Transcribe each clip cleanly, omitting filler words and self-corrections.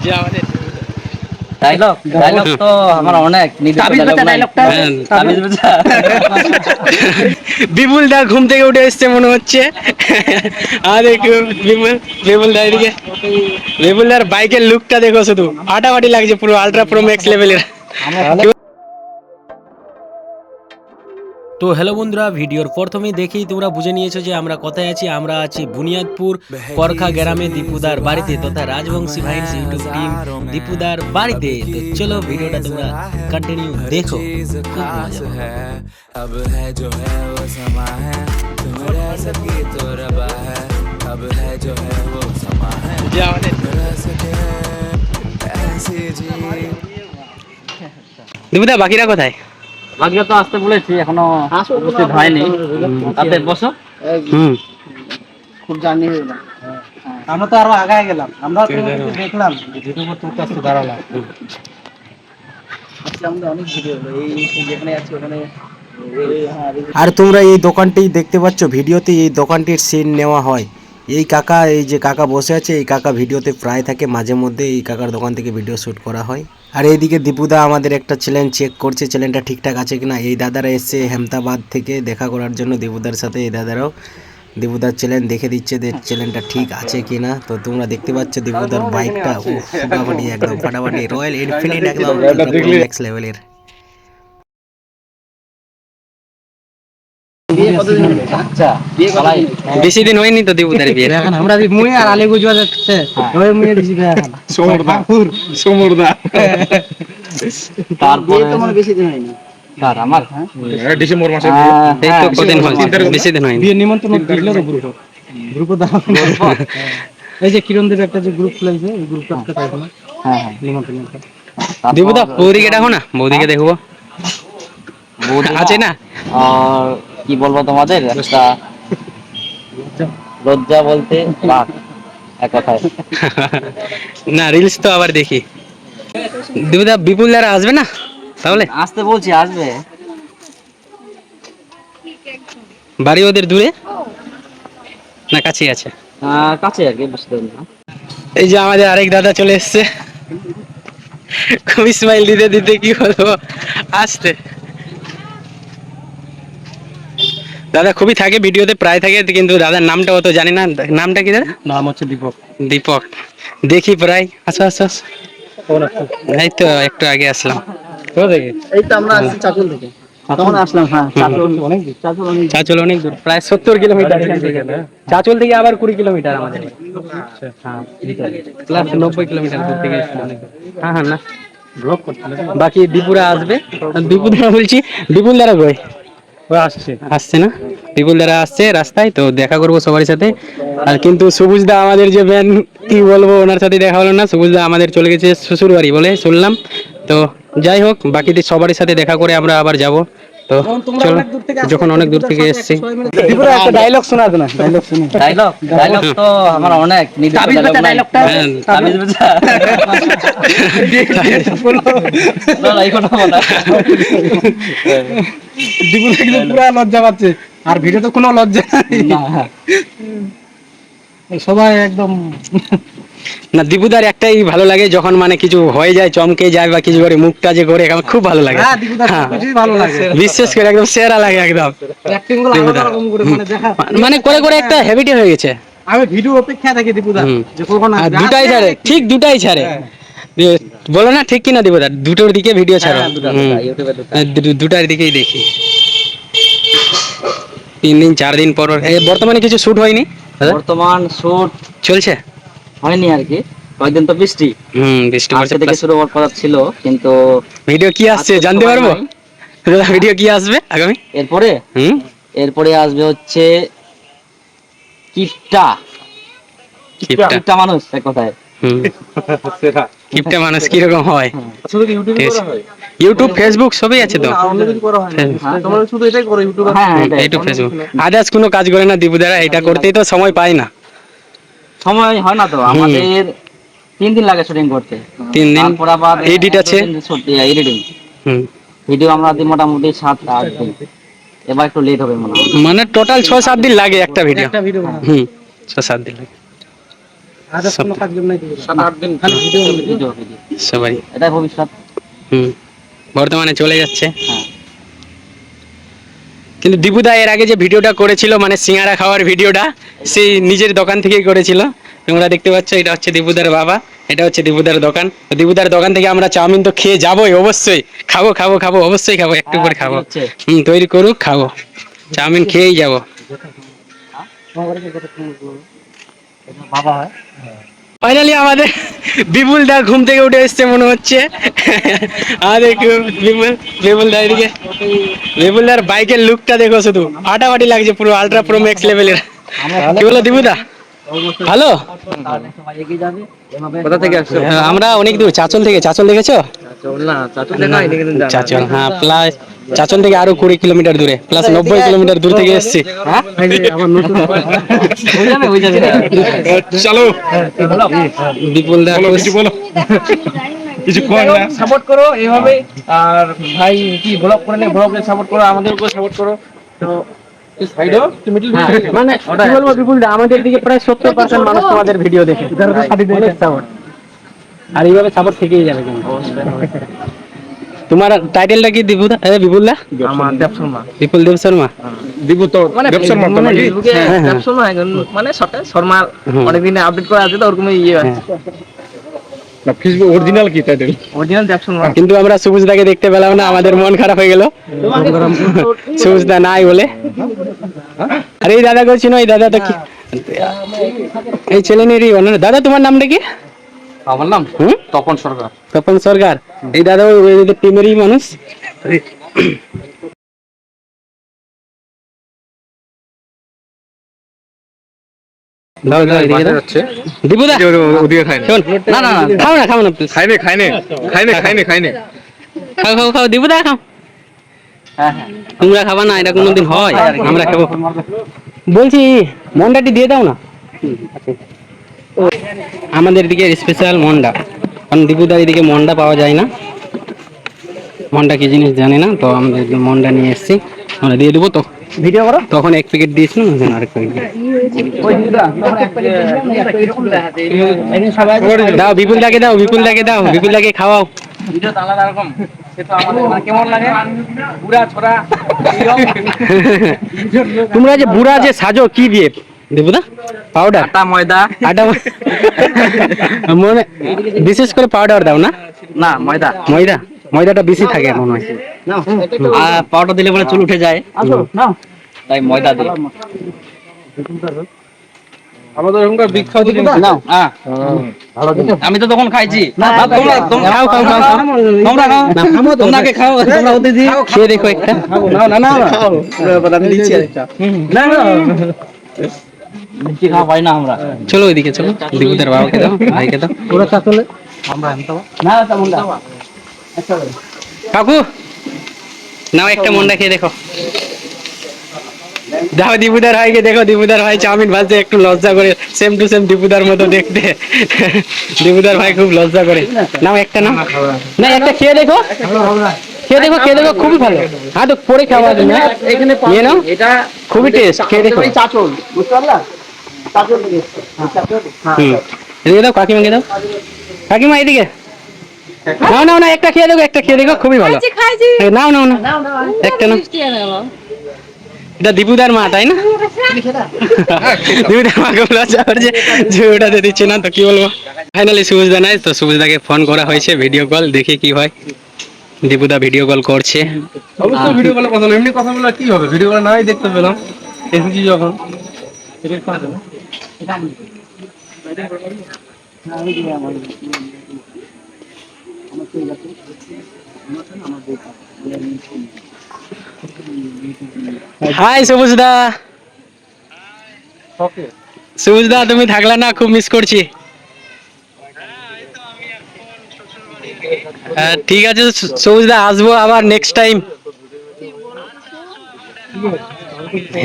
যে আমাদের dialogue dialogue তো আমার অনেক বিপুল দা ঘুম থেকে উঠে এসছে মনে হচ্ছে। আর দেখো বিপুল দা এদিকে, বিপুল দার বাইকের লুকটা দেখো, শুধু ফাটাফাটি লাগছে, পুরো আলট্রা প্রো ম্যাক্স লেভেলের। তো হ্যালো বন্ধুরা, ভিডিওর প্রথমেই দেখেই তোমরা বুঝে নিয়েছো যে আমরা কোথায় আছি। আমরা আছি বুনিয়াদপুর করখা গ্রামে দীপুদার বাড়িতে তথা রাজবংশী ভাইন্স ইউটিউব টিম দীপুদার বাড়িতে। তো চলো ভিডিওটা তোমরা কন্টিনিউ দেখো, খুব মজা হবে। अब है जो है वो समा है, तुम रह सके तो रबा है। अब है जो है वो समा है, যে আমাদের तुम रह सके ऐसे जी। দীপুদা বাকিরা কোথায়? বাকিরা তো আসতে বলেছি, এখনো উপস্থিত হয়নি। আপনি বসো। হুম, খুব জার্নি হলো, আমরা তো আরো আগায় গেলাম। আমরা দেখলাম ভিডিও করতে আসতে দাঁড়ালাম। আজকে আমাদের অনেক ভিডিও হলো, এই যেখানে আছি ওখানে। আর তোমরা এই দোকানটি দেখতে পাচ্ছ, ভিডিওতে এই দোকানটির সিন নেওয়া হয়। এই কাকা, এই যে কাকা বসে আছে, এই কাকা ভিডিওতে প্রায় থাকে, মাঝে মধ্যে এই কাকার দোকান থেকে ভিডিও শ্যুট করা হয়। আর এইদিকে দীপুদা আমাদের একটা চ্যানেল চেক করছে, চ্যানেলটা ঠিকঠাক আছে কিনা। এই দাদারা এসছে হেমতাবাদ থেকে দেখা করার জন্য দীপুদার সাথে। এই দাদারাও দীপুদার চ্যানেল দেখে দিচ্ছে যে চ্যানেলটা ঠিক আছে কিনা। তো তোমরা দেখতে পাচ্ছ দীপুদার বাইকটা, ও ফাটাফাটি, একদম ফাটাফাটি, রয়্যাল এনফিল্ড, একদম ম্যাক্স লেভেলের। আচ্ছা, বিয়ে করাই বেশি দিন হয়নি তো দীপুদার বিয়ে। এখন আমরা মুই আর আলী গুজবা যাচ্ছে, ওই মুই দিছি এখন সমরদা। তারপরে তো মানে বেশি দিন হয়নি। স্যার আমার ডিসেম্বর মাসে এই তো কদিন হয়েছে, বেশি দিন হয়নি। বিয়ে নিমন্ত্রণ দিল তো গ্রুপে দাও। এই যে কিরণদের একটা যে গ্রুপ খুলেছে, এই গ্রুপটা একটা তাই না? হ্যাঁ হ্যাঁ, নিমন্ত্রণ। দীপুদা বৌদিকে ডাকো না, বৌদিকে দেখবো আছে না। আর কি বলবো তোমাদের, একটা লজ্জা বলতে রাগ, এক কথায়। না রিলস তো আবার দেখি। দীপুদা বিপুল দ্বারা আসবে না তাহলে? আসতে বলছি, আসবে। বাড়ি ওদের দূরে না কাছেই আছে? কাছে আর কি, বুঝতে না। এই যে আমাদের আরেক দাদা চলে এসছে, খুব স্মাইল দিতে দিতে কি বলবো, আসতে। দাদা খুবই থাকে ভিডিওতে, প্রায় থাকে, কিন্তু দাদার নামটা অত জানি না। নামটা কি দাদা? নাম হচ্ছে দীপক। দীপক, দেখি প্রায়। আসো আসো আসো। এই তো একটু আগে আসলাম। এই তো আমরা আসছি চাকুল থেকে, তখন আসলাম। হ্যাঁ, চাকুল অনেক দূর, চাচল অনেক দূর, প্রায় 70 কিলোমিটার এখান থেকে। চাচল থেকে আবার 20 কিলোমিটার আমাদের। হ্যাঁ, প্লাস 90 কিলোমিটার দূর থেকে এসেছি। হ্যাঁ হ্যাঁ, না বাকি দীপুরা আসবে। দীপুরা বলছি, বিপুল দ্বারা কই আসছে না? বিপুল দ্বারা আসছে রাস্তায়, তো দেখা করবো সবার সাথে। আর কিন্তু সবুজ দা আমাদের যে ব্যান, কি বলবো, ওনার সাথে দেখা হলো না। সবুজ দা আমাদের চলে গেছে শ্বশুর বাড়ি বলে শুনলাম। তো যাই হোক, বাকিদের সবার সাথে দেখা করে আমরা আবার যাব। তো চলো, যখন অনেক দূর থেকে এসেছি। দীপুরা একটা ডায়লগ শোনা দেনা, ডায়লগ শুনি। ডায়লগ তো আমার অনেক, তাবিজ বেচা ডায়লগটা, তাবিজ বেচা। না না, এই কথা বলা। দীপুরা কিন্তু পুরো লজ্জা পাচ্ছে, আর ভিডিও তো কোনো লজ্জা না। সবাই একদম। না, দীপুদার একটাই ভালো লাগে, যখন মানে কিছু হয়ে যায়, চমকে যায় বা কিছু করে, মুখটা যে করে, আমার খুব ভালো লাগে। হ্যাঁ, ভালো লাগে, বিশেষ করে একদম সেরা লাগে একদম। মানে করে করে একটা হ্যাবিটই হয়ে গেছে। আমি ভিডিও অপেক্ষা থাকি দীপুদা, যে কখন আর দুটাই ছাড়ে, ঠিক দুটাই ছাড়ে। বলো না ঠিক কিনা দীপুদা? দুটোর দিকে ভিডিও ছাড়ো। দুটার দিকেই দেখি। 3 দিন 4 দিন পর। বর্তমানে কিছু শুট হয়নি? বর্তমান শুট চলছে হয়নি আর কি, কয়েকদিন তো বৃষ্টি। বৃষ্টি আজকে থেকে শুরু হওয়ার কথা ছিল, কিন্তু ভিডিও কি আসছে জানতে পারবো? ভিডিও কি আসবে আগামী? এরপরে আসবে হচ্ছে কিপটা কিপটা মানুষ, এক কথায়। কিপটা মানুষ কিরকম হয়? ইউটিউব ফেসবুক সবই আছে তো। শুধু এটাই করে, ইউটিউব ফেসবুক, আদার্স কোনো কাজ করে না দীপুদারা। এটা করতেই তো সময় পায় না, সময় হয় না তো। আমাদের 3 দিন লাগে শুটিং করতে, 3 দিন। তারপর আবার এডিট আছে, এডিটিং। ভিডিও আমরা দিই মোটামুটি 7-8 দিন, এবার একটু লেট হবে মনে হয়। মানে টোটাল 6-7 দিন লাগে একটা ভিডিও। 6-7 দিন লাগে। আদার্স কোনো কাজ নাই তো 7-8 দিন খালি ভিডিও সবাই এটা ভবিষ্যৎ। বর্তমানে চলে যাচ্ছে। হ্যাঁ। কিন্তু দীপুদা এর আগে যে ভিডিওটা করেছিল মানে সিঙ্গারা খাওয়ার ভিডিওটা, সেই নিজের দোকান থেকেই করেছিল। তোমরা দেখতে পাচ্ছ এটা হচ্ছে দীপুদার বাবা, এটা হচ্ছে দীপুদার দোকান। তো দীপুদার দোকান থেকে আমরা চাউমিন তো খেয়ে যাবোই, অবশ্যই খাবো খাবো খাবো, অবশ্যই খাবো, একটু করে খাবো। তৈরি করুক, খাবো, চাউমিন খেয়েই যাবো। বাবা হয় ফাইনালি আমাদের বিপুল দা ঘুম থেকে উঠে এসছে মনে হচ্ছে। আমাদের বিপুল দা এদিকে, বিপুল দার বাইকের লুকটা দেখো, শুধু ফাটাফাটি লাগছে, পুরো আলট্রা প্রো ম্যাক্স লেভেলের। কি বলো দীপুদা, ভালো? কোথা থেকে আসছো? আমরা অনেক দূর, চাচল থেকে। চাচল দেখেছো? না, চাচু দেখাই নি কিন্তু জানা। চাচল, হ্যাঁ, প্লাস চাচল থেকে আরো 20 কিলোমিটার দূরে, প্লাস 90 কিলোমিটার দূর থেকে এসেছি। হ্যাঁ? আমার নতুন হয়ে যাবে। চলো বিপুল দা কিছু সাপোর্ট করো এইভাবে, আর ভাই কি ব্লগ করে ব্লগে সাপোর্ট করো, আমাদের উপর সাপোর্ট করো। তো মানে কি বলবো বিপুল দা, আমাদের দিকে প্রায় 70% মানুষ তোমাদের ভিডিও দেখে, অনেক সাপোর্ট, আর এইভাবে সাপোর্ট থেকেই যাবে। কিন্তু তোমার টাইটেলটা কি দীপুদা? বিপুল দা? আমার দেব শর্মা। বিপুল দেব শর্মা। দিবু তো মানে দেব শর্মা তো নাকি? দেব শর্মা এখন মানে শর্মা অনেকদিন আপডেট করা আছে তো ওরকম ইয়ে আছে না, ফেসবুক অরিজিনাল কি টাইটেল? অরিজিনাল দেব শর্মা। কিন্তু আমরা সবুজ দাকে দেখতে পেলাম না, আমাদের মন খারাপ হয়ে গেল সবুজ দা নাই বলে। আরে এই দাদা করছি না, এই দাদা তো কি, এই ছেলে নেরই বলে না। দাদা তোমার নামটা কি? আমার নাম তপন সরকার। তপন সরকার। এই দাদা ওই টিমেরই মানুষ। দাও দাও এদিকে দাও। দীপুদা ওদিকে খাইনি। শোন, না না না, খাও না খাও না প্লিজ, খাইনে খাও খাও খাও দীপুদা খাও। তোমরা খাবা না, এটা কোনোদিন হয়? আমরা খাবো। বলছি মন্ডাটি দিয়ে দাও না। আমাদের দিকে স্পেশাল মন্ডা, কারণ দীপুদার এদিকে মন্ডা পাওয়া যায় না। মন্ডা কি জিনিস জানে না, তো আমাদের মন্ডা নিয়ে এসেছি, আমরা দিয়ে দেবো। তো ভিডিও করো তখন 1 প্যাকেট দিয়েছিলাম, এখন আরেক প্যাকেট দাও। বিপুল দাকে দাও, বিপুল দাকে দাও, বিপুল দাকে খাওয়াও। ভিডিও তো আলাদা রকম, সে তো আমাদের মানে কেমন লাগে বুড়া ছোড়া। তোমরা যে বুড়া যে সাজো কি দিয়ে দেবুদা? পাউডার, আটা ময়দা। আটা মনে বিশেষ করে পাউডার দাও না? না, ময়দা। ময়দা, ময়দাটা বেশি থাকে মনে হয়। আর পাউডার দিলে বলে চুল উঠে যায়, তাই ময়দা দিই। আমাদের এখানকার বিখ্যাত নাও। আমি তো তখন খাইছি। খাও খাও খাও খাও। তোমরা খাও, তোমরা কে খাও, তোমরা ওদের দিই। খেয়ে দেখো একটা। না না না আমি দিচ্ছি আরেকটা না না মিষ্টি খাওয়া পাই না আমরা। চলো ওইদিকে চলো, দীপুদার বাবাকে দাও, ভাইকে দাও। ওরা চাচলে আমরা আনতে না তেমন না। কাকু নাও একটা মন্ডা খেয়ে দেখো। দাও দীপুদার ভাইকে দেখো, দীপুদার ভাই চাউমিন ভাজতে একটু লজ্জা করে, সেম টু সেম দীপুদার মতো দেখতে। দীপুদার ভাই খুব লজ্জা করে। নাও একটা, নাও না, একটা খেয়ে দেখো, খেয়ে দেখো, খেয়ে দেখো, খুবই ভালো। হ্যাঁ তো পরে খাওয়া তুমি, এখানে নিয়ে নাও, এটা খুবই টেস্ট, খেয়ে দেখো। চাচল বুঝতে পারলা চাচল থেকে এদিকে দাও, কাকিমাকে দাও। কাকিমা এদিকে নাও, নাও না, একটা খেয়ে দেখো, একটা খেয়ে দেখো, খুবই ভালো। নাও নাও না, একটা নাও। এটা দীপুদার মা তাই না? দীপুদার মা খুব লজ্জা করছে যে ওটাতে দিচ্ছে না, তো কি বলবো। ফাইনালি সুবুজদা নাই, তো সুবুজদাকে ফোন করা হয়েছে, ভিডিও কল, দেখি কি হয়। দীপুদা ভিডিও কল করছে। অবশ্যই ভিডিও কলে কথা বলো, এমনি কথা বলে কি হবে, ভিডিও কলে নাই দেখতে পেলাম এসেছি যখন। হাই সুবুজদা। সুবুজদা তুমি থাকলা না, খুব মিস করছি। ঠিক আছে সুবুজদা, আসবো আবার নেক্সট টাইম।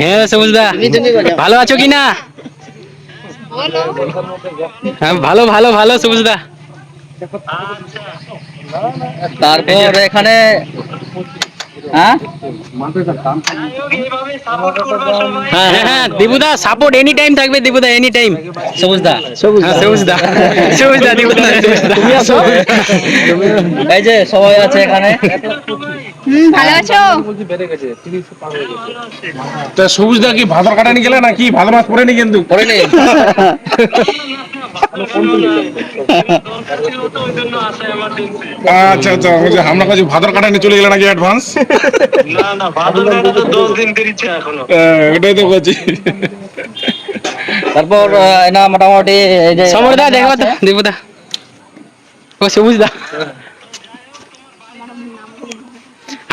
হ্যাঁ সুবুজদা, ভালো আছো কি না? হ্যাঁ ভালো ভালো ভালো সুবুজদা। তারপর এখানে হ্যাঁ হ্যাঁ হ্যাঁ দিবুদা সাপোর্ট এনি টাইম থাকবে, দিবুদা এনি টাইম। সবুজদা সবুজদা সবুজদা দিবুদা তুমি আসো। এই যে সবাই আছে এখানে। ভালো আছো? তা সবুজদা কি ভাদর কাটানি গেলে নাকি ভালো মাছ পড়েনি কিন্তু পরে নে আচ্ছা আচ্ছা বলছি আমরা কাছে ভাদর কাটানি চলে গেলে নাকি অ্যাডভান্স ওটাই তো বলছি তারপর না মোটামুটি এই যে সমরদা দেখো তো দিবুদা, ও সবুজদা।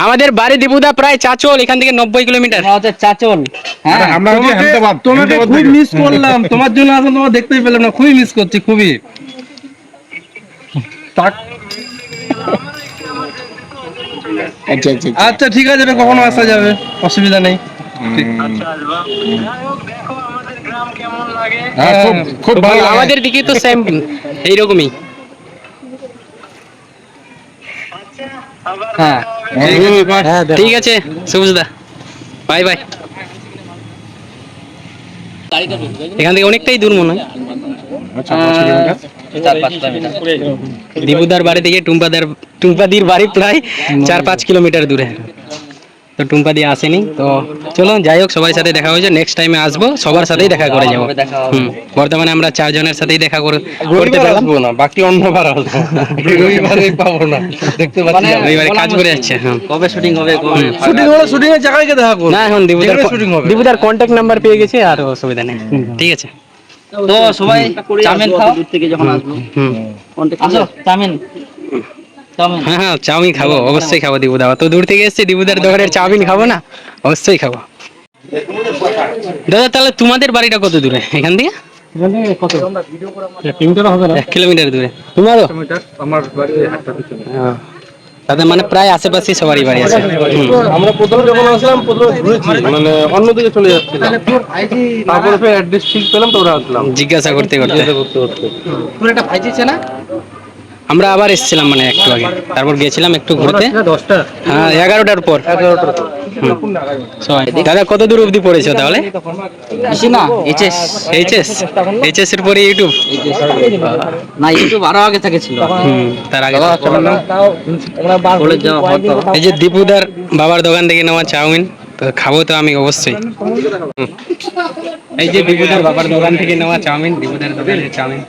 আমাদের বাড়ি দিবুদা প্রায় চাচল, এখান থেকে 90 কিলোমিটার। আমরা হচ্ছে চাচল। হ্যাঁ আমরা হচ্ছে হেমতাবাদ তোমাকে হেমতাবাদ খুব থেকে। মিস করলাম, তোমার জন্য আসলে তোমার দেখতেই পেলাম না, খুবই মিস করছি খুবই। আচ্ছা আচ্ছা আচ্ছা। আচ্ছা ঠিক আছে, এটা কখনো আসা যাবে, অসুবিধা নেই। হ্যাঁ, খুব খুব ভালো লাগে। আমাদের দিকে তো সেম এইরকমই। হ্যাঁ ঠিক আছে সবুজদা, বাই বাই। এখান থেকে অনেকটাই দূর মনে হয়। আচ্ছা 5 কিলোমিটার 4-5 মিটার। দিবুদার বাড়ি থেকে টুম্পাদির বাড়ি প্রায় 4-5 কিলোমিটার দূরে। তো টুম্পাদি আসেনি, তো চলো যাই হোক, সবার সাথে দেখা হয়েছে, নেক্সট টাইমে আসবো, সবার সাথেই দেখা করে যাবো। দেখা হবে। বর্তমানে আমরা 4 জনের সাথেই দেখা করতে রবিবার পেলাম। আসবো না, বাকি অন্যবার আসবো, রবিবারে পাবো না, দেখতে পাচ্ছি। রবিবারে কাজ করে যাচ্ছে। হ্যাঁ কবে শুটিং হবে, কবে শুটিং হলে শুটিং এর জায়গায় গিয়ে দেখা করবো। না, এখন শুটিং হবে। দিবুদার কন্ট্যাক্ট নাম্বার পেয়ে গেছে, আর অসুবিধা নেই। ঠিক আছে। তো সবাই চাউমিন খাও দূর থেকে যখন আসবো। হুম আসো চাউমিন চাউমিন। হ্যাঁ হ্যাঁ চাউমিন খাবো, অবশ্যই খাবো দিবুদা, তো দূর থেকে এসছে, দিবুদার দোকানের চাউমিন খাবো না, অবশ্যই খাবো। দাদা তাহলে তোমাদের বাড়িটা কত দূরে এখান থেকে? কত কিলোমিটার হবে না? 1 কিলোমিটার দূরে। তোমারও? আমার বাড়ি হাটটা পিছনে। হ্যাঁ। তাদের মানে প্রায় আশেপাশে সবারই বাড়ি আছে। আমরা প্রথমে যখন আসলাম প্রথমে ঘুরেছি, মানে অন্যদিকে চলে যাচ্ছিলাম, তারপরে ফের অ্যাড্রেস ঠিক পেলাম, তো ওরা আসলাম জিজ্ঞাসা করতে করতে করতে করতে। পুরো একটা ভাইজিছে না? আমরা আবার এসেছিলাম মানে একটু আগে, তারপর গেছিলাম একটু ঘুরতে। 10টা হ্যাঁ 11টার পর। সবাই দাদা কত দূর অবধি পড়েছো তাহলে? বেশি না, এইচএস এইচএস এর পরে ইউটিউব? না, ইউটিউব আরো আগে থেকে ছিল। তার আগে। কলেজ যাওয়া হতো। এই যে দীপুদার বাবার দোকান থেকে নেওয়া চাউমিন, তো খাবো তো আমি অবশ্যই। এই যে দীপুদার বাবার দোকান থেকে নেওয়া চাউমিন, দীপুদার দোকানের চাউমিন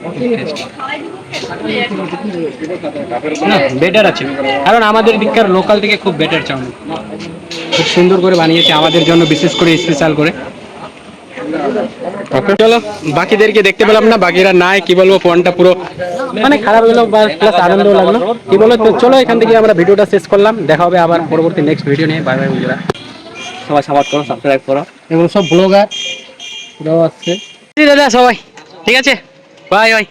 না বেটার আছে, কারণ আমাদের দিককার লোকাল থেকে খুব বেটার চাউমিন, খুব সুন্দর করে বানিয়েছে আমাদের জন্য, বিশেষ করে স্পেশাল করে। চলো বাকিদেরকে দেখতে পেলাম না, বাকিরা নাই, কি বলবো, ফোনটা পুরো মানে খারাপ হলো বা প্লাস আনন্দ লাগলো, কি বলো। তো চলো এখান থেকে আমরা ভিডিওটা শেষ করলাম, দেখা হবে আবার পরবর্তী নেক্সট ভিডিও নিয়ে। বাই বাই বন্ধুরা, সবাই সাপোর্ট করো, সাবস্ক্রাইব করো। এবং সব ব্লগার ওরাও আসছে। দাদা সবাই ঠিক আছে, বাই বাই।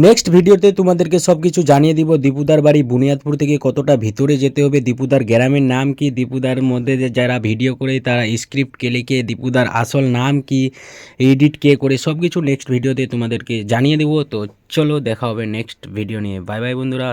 নেক্সট ভিডিওতে তোমাদেরকে সব কিছু জানিয়ে দিব। দীপুদার বাড়ি বুনিয়াদপুর থেকে কতটা ভিতরে যেতে হবে, দীপুদার গ্রামের নাম কি, দীপুদার মধ্যে যে যারা ভিডিও করে তারা স্ক্রিপ্ট কে লিখে, দীপুদার আসল নাম কি, এডিট কে করে, সব কিছু নেক্সট ভিডিওতে তোমাদেরকে জানিয়ে দেবো। তো চলো দেখা হবে নেক্সট ভিডিও নিয়ে। বাই বাই বন্ধুরা।